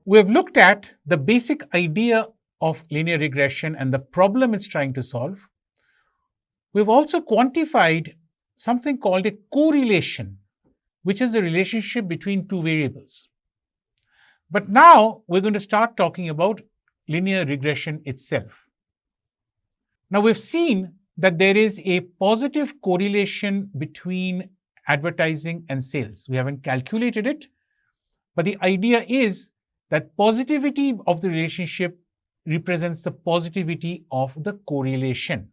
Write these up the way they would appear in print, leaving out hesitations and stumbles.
We have looked at the basic idea of linear regression and the problem it's trying to solve. We've also quantified something called a correlation, which is the relationship between two variables. But now we're going to start talking about linear regression itself. Now we've seen that there is a positive correlation between advertising and sales. We haven't calculated it, but the idea is that positivity of the relationship represents the positivity of the correlation.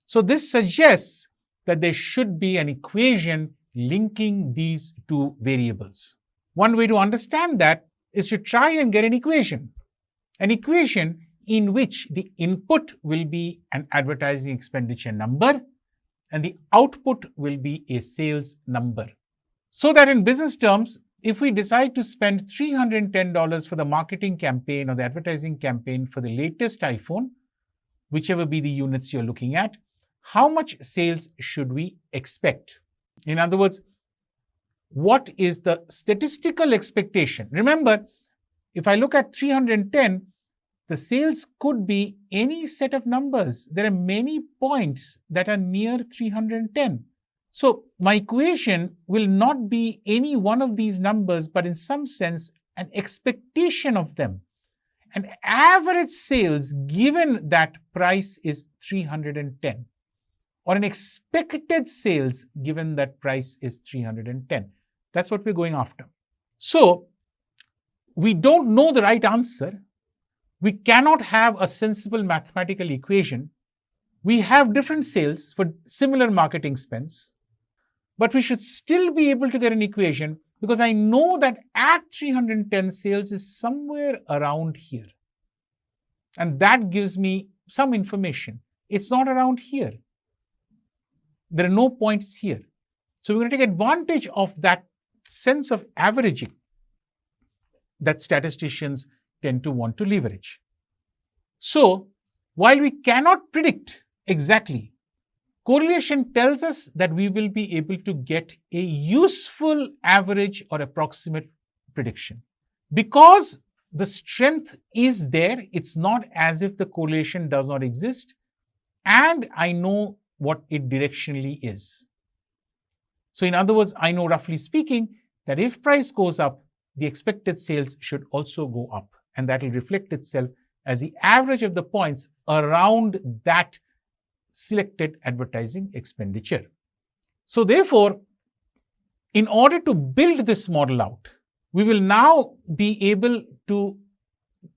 So this suggests that there should be an equation linking these two variables. One way to understand that is to try and get an equation in which the input will be an advertising expenditure number and the output will be a sales number. So that in business terms, if we decide to spend $310 for the marketing campaign or the advertising campaign for the latest iPhone, whichever be the units you're looking at, how much sales should we expect? In other words, what is the statistical expectation? Remember, if I look at 310, the sales could be any set of numbers. There are many points that are near 310. So my equation will not be any one of these numbers, but in some sense, an expectation of them. An average sales given that price is 310, or an expected sales given that price is 310. That's what we're going after. So we don't know the right answer. We cannot have a sensible mathematical equation. We have different sales for similar marketing spends, but we should still be able to get an equation because I know that at 310 sales is somewhere around here. And that gives me some information. It's not around here. There are no points here. So we're going to take advantage of that sense of averaging that statisticians tend to want to leverage. So while we cannot predict exactly, correlation tells us that we will be able to get a useful average or approximate prediction. Because the strength is there, it's not as if the correlation does not exist, and I know what it directionally is. So in other words, I know roughly speaking that if price goes up, the expected sales should also go up, and that will reflect itself as the average of the points around that selected advertising expenditure. So therefore, in order to build this model out, we will now be able to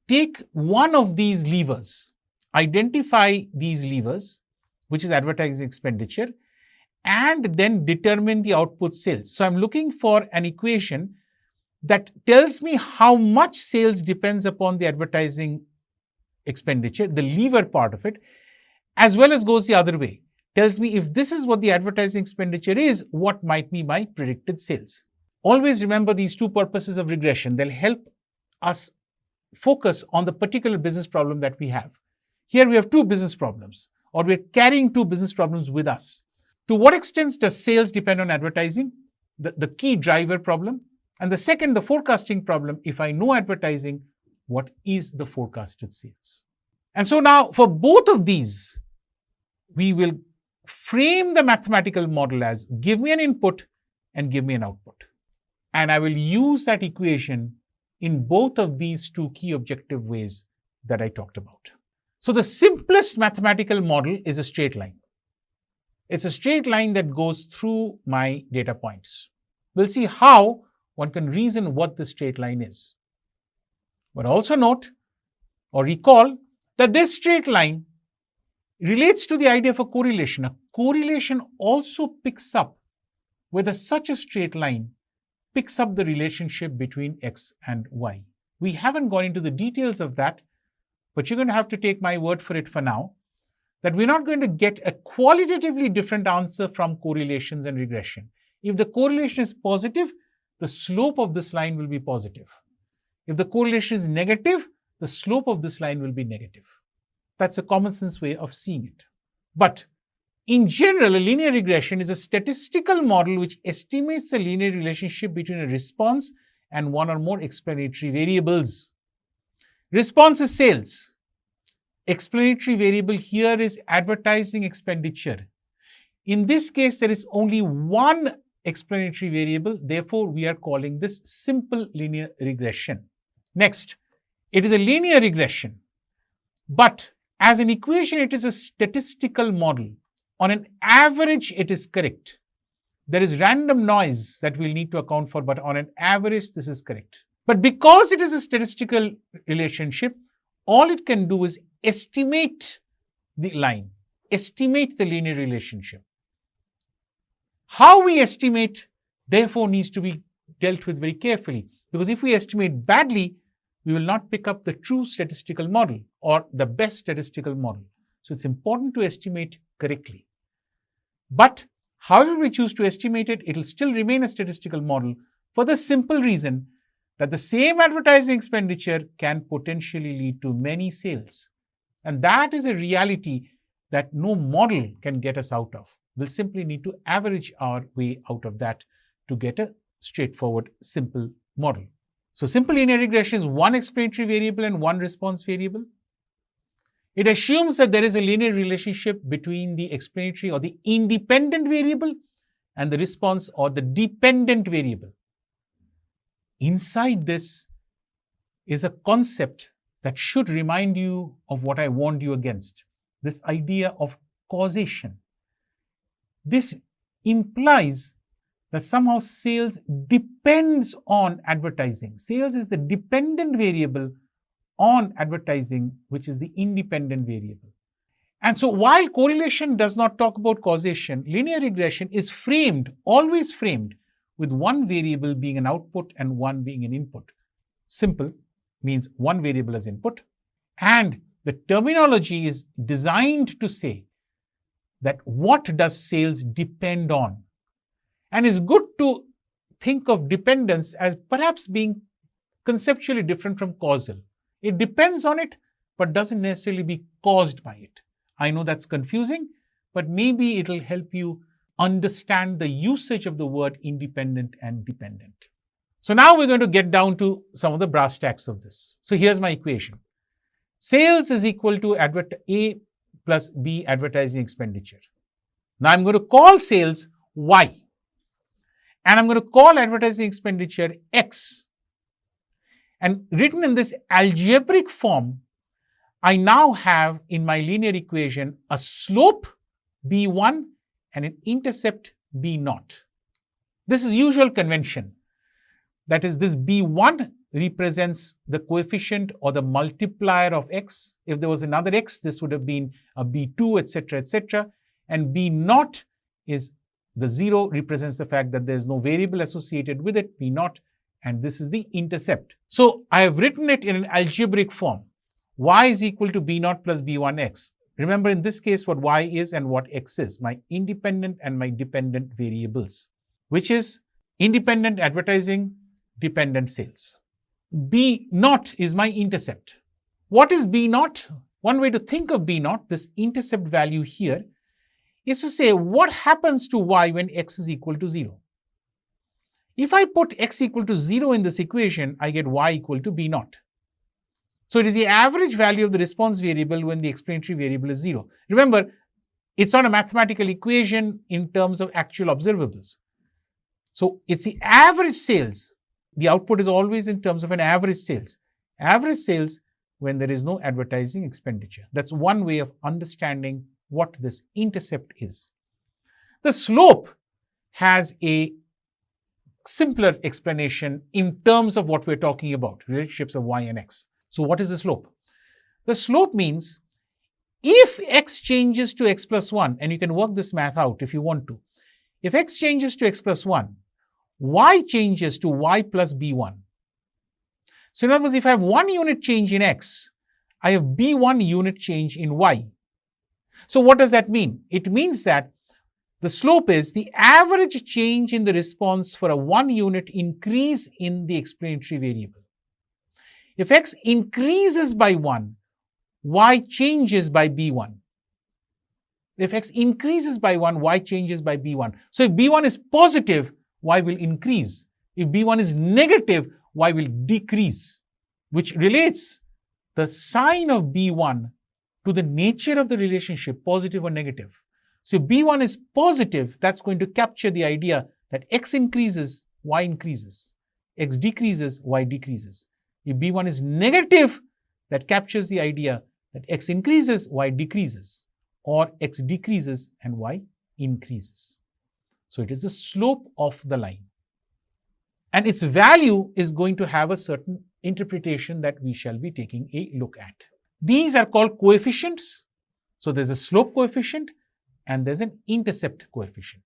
take one of these levers, identify these levers, which is advertising expenditure, and then determine the output sales. So I'm looking for an equation that tells me how much sales depends upon the advertising expenditure, the lever part of it, as well as goes the other way. Tells me if this is what the advertising expenditure is, what might be my predicted sales. Always remember these two purposes of regression. They'll help us focus on the particular business problem that we have. Here we have two business problems, or we're carrying two business problems with us. To what extent does sales depend on advertising? The key driver problem. And the second, the forecasting problem. If I know advertising, what is the forecasted sales? And so now for both of these, we will frame the mathematical model as give me an input and give me an output. And I will use that equation in both of these two key objective ways that I talked about. So the simplest mathematical model is a straight line. It's a straight line that goes through my data points. We'll see how one can reason what the straight line is. But also note or recall that this straight line relates to the idea of a correlation. A correlation also picks up whether such a straight line picks up the relationship between X and Y. We haven't gone into the details of that, but you're going to have to take my word for it for now, that we're not going to get a qualitatively different answer from correlations and regression. If the correlation is positive, the slope of this line will be positive. If the correlation is negative, the slope of this line will be negative. That's a common sense way of seeing it. But in general, a linear regression is a statistical model which estimates the linear relationship between a response and one or more explanatory variables. Response is sales. Explanatory variable here is advertising expenditure. In this case, there is only one explanatory variable. Therefore, we are calling this simple linear regression. Next, it is a linear regression. But as an equation, it is a statistical model. On an average, it is correct. There is random noise that we'll need to account for, but on an average, this is correct. But because it is a statistical relationship, all it can do is estimate the line, estimate the linear relationship. How we estimate, therefore, needs to be dealt with very carefully, because if we estimate badly, we will not pick up the true statistical model or the best statistical model. So it's important to estimate correctly. But however we choose to estimate it, it will still remain a statistical model for the simple reason that the same advertising expenditure can potentially lead to many sales. And that is a reality that no model can get us out of. We'll simply need to average our way out of that to get a straightforward, simple model. So simple linear regression is one explanatory variable and one response variable. It assumes that there is a linear relationship between the explanatory or the independent variable and the response or the dependent variable. Inside this is a concept that should remind you of what I warned you against, this idea of causation. This implies that somehow sales depends on advertising. Sales is the dependent variable on advertising, which is the independent variable. And so while correlation does not talk about causation, linear regression is framed, always framed, with one variable being an output and one being an input. Simple means one variable as input. And the terminology is designed to say that what does sales depend on? And it's good to think of dependence as perhaps being conceptually different from causal. It depends on it, but doesn't necessarily be caused by it. I know that's confusing, but maybe it'll help you understand the usage of the word independent and dependent. So now we're going to get down to some of the brass tacks of this. So here's my equation. Sales is equal to A plus B advertising expenditure. Now I'm going to call sales Y. And I'm going to call advertising expenditure X. And written in this algebraic form, I now have in my linear equation a slope B1 and an intercept B0. This is usual convention. That is, this B1 represents the coefficient or the multiplier of X. If there was another X, this would have been a B2, etc., etc. And B0 is the 0 represents the fact that there is no variable associated with it, B0, and this is the intercept. So I have written it in an algebraic form. Y is equal to B0 plus B1x. Remember in this case what Y is and what X is, my independent and my dependent variables, which is independent advertising, dependent sales. B0 is my intercept. What is B0? One way to think of B0, this intercept value here, is to say what happens to Y when X is equal to 0. If I put X equal to 0 in this equation, I get Y equal to B0. So it is the average value of the response variable when the explanatory variable is 0. Remember, it's not a mathematical equation in terms of actual observables. So it's the average sales. The output is always in terms of an average sales. Average sales when there is no advertising expenditure. That's one way of understanding what this intercept is. The slope has a simpler explanation in terms of what we're talking about, relationships of Y and X. So what is the slope? The slope means if X changes to X plus 1, and you can work this math out if you want to. If X changes to X plus 1, Y changes to Y plus B1. So in other words, if I have 1 unit change in X, I have B1 unit change in Y. So what does that mean? It means that the slope is the average change in the response for a 1 unit increase in the explanatory variable. If X increases by 1, Y changes by B1. If X increases by 1, Y changes by B1. So if B1 is positive, Y will increase. If b1 is negative, y will decrease, which relates the sign of b1 to the nature of the relationship, positive or negative. So if b1 is positive, that's going to capture the idea that x increases, y increases. X decreases, y decreases. If b1 is negative, that captures the idea that x increases, y decreases, or x decreases and y increases. So it is the slope of the line. And its value is going to have a certain interpretation that we shall be taking a look at. These are called coefficients. So there's a slope coefficient and there's an intercept coefficient.